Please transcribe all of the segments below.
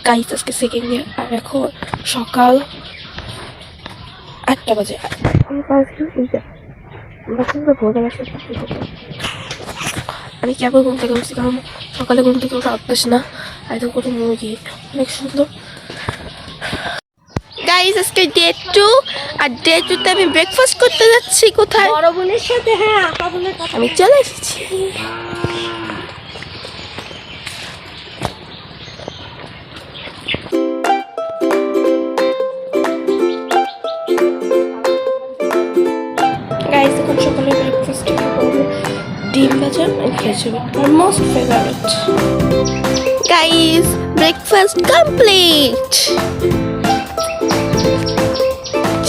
Guys আজকে second year, আর এখন সকাল 8টা বাজে। আমি কেবল ঘুম থেকে উঠছি, কারণ সকালে ঘুম থেকে উঠে অভ্যাস না। একদম কোনো মুরগি অনেক সুন্দর। গাইস আজকে ডে 2, আর ডে 2তে আমি ব্রেকফাস্ট করতে যাচ্ছি। কোথায়? বড় বোনের সাথে। হ্যাঁ, আপা বোনের কথা। আমি চলে এসেছি। গাইস এখন সকালে ব্রেকফাস্টে করবো ডিম ভাজা আর খিচুড়ি, আমার most favourite. Guys breakfast complete.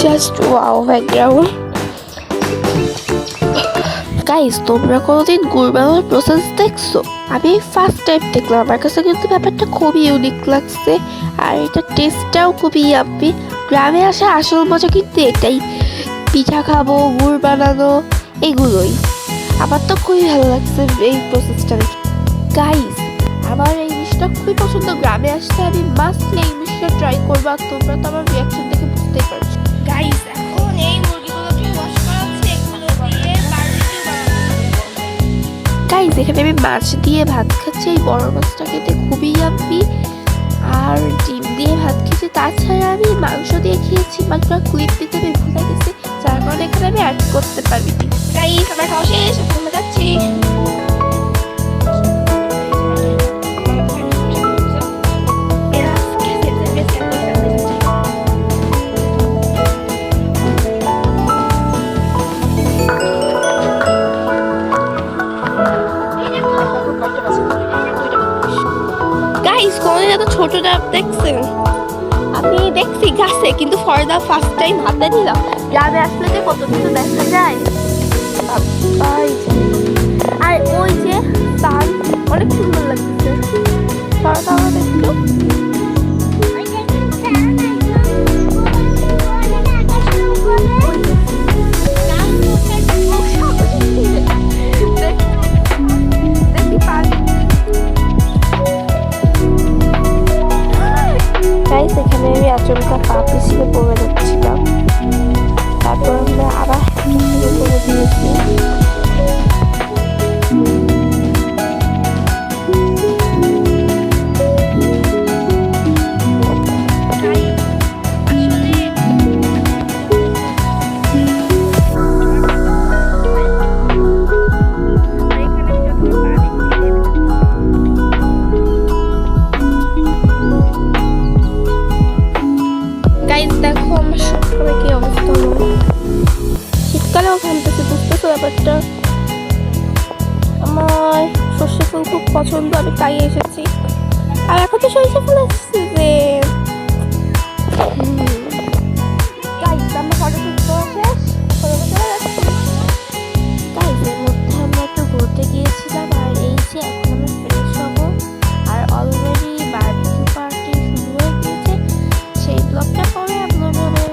Just wow background. Guys তোমরা কোনোদিন গুড় বানানোর প্রসেস দেখছো? আমি ফার্স্ট টাইম দেখলাম, আমার কাছে কিন্তু ব্যাপারটা খুবই ইউনিক লাগছে, আর এটা টেস্টটাও খুবই ইয়াম্মি। গ্রামে আসা আসল মজা কিন্তু এটাই, পিঠা খাবো, গুড় বানানো, এগুলোই। আমার তো খুবই ভালো লাগছে এই প্রসেসটা দেখে। গাইস আমার এই মিষ্টিটা খুবই পছন্দ, গ্রামে আসতে আমি মাস্ট এই মিষ্টিটা ট্রাই করবো, আর তোমরা তো আমার রিয়াকশন দেখে বুঝতেই পারছো। গাইস এখন এই মুরগিগুলোকে ওয়াশ করা হচ্ছে, এগুলো দিয়ে বারবিকিউ বানানো হবে। গাইস এখানে আমি মাছ দিয়ে ভাত খাচ্ছি, এই বড় মাছটা খেতে খুবই ইয়াম্মি, আর ডিম দিয়ে ভাত খেয়েছি। তাছাড়া আমি মাংস দিয়ে খেয়েছি, মাংসটা ক্লিপ দিতে আমি ভুলে গেছি, যার কারণে এখানে আমি অ্যাড করতে পারিনি। গাইস আমার খাওয়া শেষ, এখন আমি যাচ্ছি। গাইস কোনদিন এত ছোট ডাব দেখছেন? আমি দেখছি গাছে, কিন্তু ফর দা ফার্স্ট টাইম হাতে নিলাম। গ্রামে আসলে যে কত কিছু দেখা যায়। আর ওই যে সান অনেক সুন্দর লাগছে। সরটা আমরা দেখলো এখানে আমি আচমকা পা পিছিয়ে পড়ে যাচ্ছিলাম, তারপর আমরা আবার শুরু করে দিয়েছি। দেখো আমার শীতকালে কি অবস্থা হলো, শীতকালেও ঘামতেছে, বুঝতেছো ব্যাপারটা। আমার সর্ষে ফুল খুব পছন্দ, আমি তাই এসেছি। আর এখন তো সর্ষে ফুল আসছে যে আমরা ফটো শুট করা শেষ, গাইজের মধ্যে আমরা একটু ঘুরতে গিয়েছিলাম, আর এই যে এখন আমরা ফ্রেশ হবো, আর অলরেডি বারবিকিউ পার্টি শুরু হয়ে গিয়েছে। সেই ব্লগটা পরে আপলোড হবে।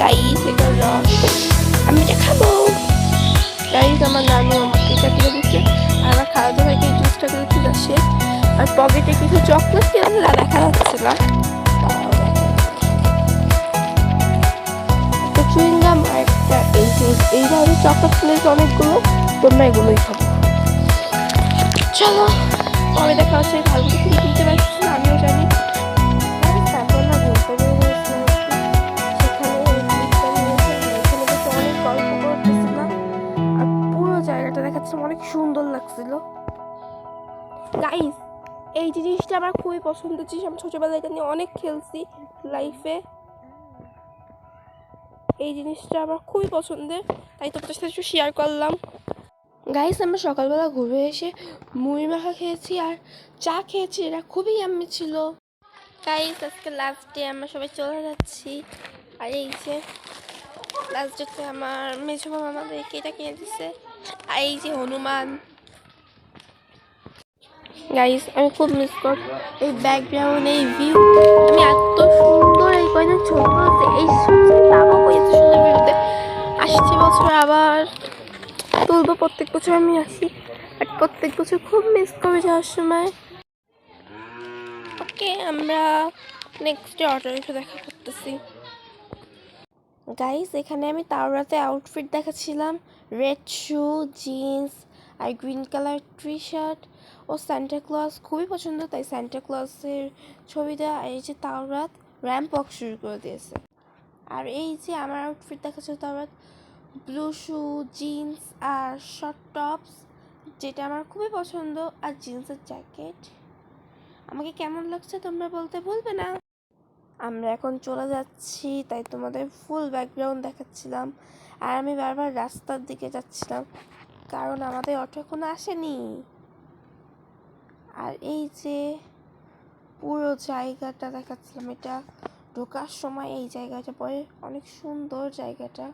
গাইস এটা রস, আমি এটা খাবো। গাইস আমার নানু আমাকে এটা কিনে দিচ্ছে, আর আমার খালাতো ভাইকে এই জুসটা করে দিতে আসে, আর পকেটে কিছু চকলেট কিনে দেখা যাচ্ছে না, একটা চুইংগাম আর একটা এই জুস। এই ধরনের চকলেট কিনেছি অনেকগুলো, তোমরা এগুলোই খাবো। চলো পরে দেখা হচ্ছে। ভালো কিছু কিনতে পারছি না, আমিও জানি। তারপর না ঘুরতে বের হয়েছিলাম, জায়গাটা দেখাচ্ছিলাম, অনেক সুন্দর লাগছিল। গাইস এই জিনিসটা জিনিসটা আমার খুবই পছন্দ, জিনিস আমি ছোটোবেলায় এটা নিয়ে অনেক খেলছি লাইফে। এই জিনিসটা আমার খুবই পছন্দের, তাই তোমাদের সাথে একটু শেয়ার করলাম। গাইস, আমরা সকালবেলা ঘুরে এসে মুড়ি মাখা খেয়েছি আর চা খেয়েছি, এটা খুবই ইয়াম্মি ছিল। গাইস, আজকে লাস্ট ডে, আমরা সবাই চলে যাচ্ছি। আর এই যে লাস্ট ডেতে আমার মেঝো মামা আমাদেরকে এটা কিনে দিচ্ছে। আর এই যে হনুমান। গাইস, আমি খুব মিস করি এই ব্যাকগ্রাউন্ড, এই ভিউ। আমি এত সুন্দর এই কয়দিন ছবি তুলতে, এই যাবো এত সুন্দর ভিউতে। আসছে বছর আবার তুলবো, প্রত্যেক বছর আমি আসি, আর প্রত্যেক বছর খুব মিস করে যাওয়ার সময়। ওকে, আমরা নেক্সট ডে অটো রিক্সা দেখা করতেছি। গাইস, এখানে আমি তাওরাতে আউটফিট দেখাচ্ছিলাম, রেড শু, জিন্স আর গ্রিন কালার টি শার্ট। ও সান্টা ক্লজ খুবই পছন্দ, তাই সান্টা ক্লজের ছবি দেওয়া। আর এই যে তাওরাত র্যাম্প ওয়াক শুরু করে দিয়েছে। আর এই যে আমার আউটফিট দেখাচ্ছে তাওরাত, ব্লু শু, জিন্স আর শর্ট টপস, যেটা আমার খুবই পছন্দ, আর জিন্সের জ্যাকেট। আমাকে কেমন লাগছে তোমরা বলতে ভুলবে না। আমরা এখন চলে যাচ্ছি, তাই তোমাদের ফুল ব্যাকগ্রাউন্ড দেখাচ্ছিলাম। আর আমি বারবার রাস্তার দিকে যাচ্ছিলাম, কারণ আমাদের অটো এখনো আসেনি। আর এই যে পুরো জায়গাটা দেখাচ্ছিলাম, এটা ঢোকার সময় এই জায়গাটা পরে, অনেক সুন্দর জায়গাটা।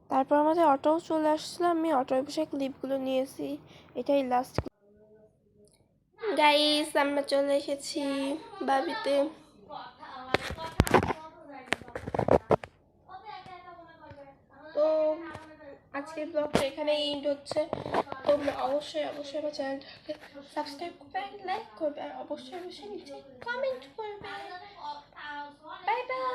তারপর আমাদের অটোও চলে আসছিলাম, আমি অটোয় বসে ক্লিপগুলো নিয়েছি। এটাই লাস্ট। গাইস, আমরা চলে এসেছি বাবিতে। তো আজকের ব্লগটা এখানেই এন্ড হচ্ছে। তোমরা অবশ্যই আমার চ্যানেলটাকে সাবস্ক্রাইব করবে, লাইক করবে, আর অবশ্যই নিচে কমেন্ট করবে। Bye bye.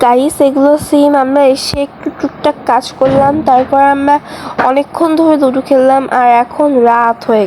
গাইস, এগুলো সেম আমরা এসে একটু টুকটাক কাজ করলাম, তারপর আমরা অনেকক্ষণ ধরে লুডো খেললাম, আর এখন রাত হয়ে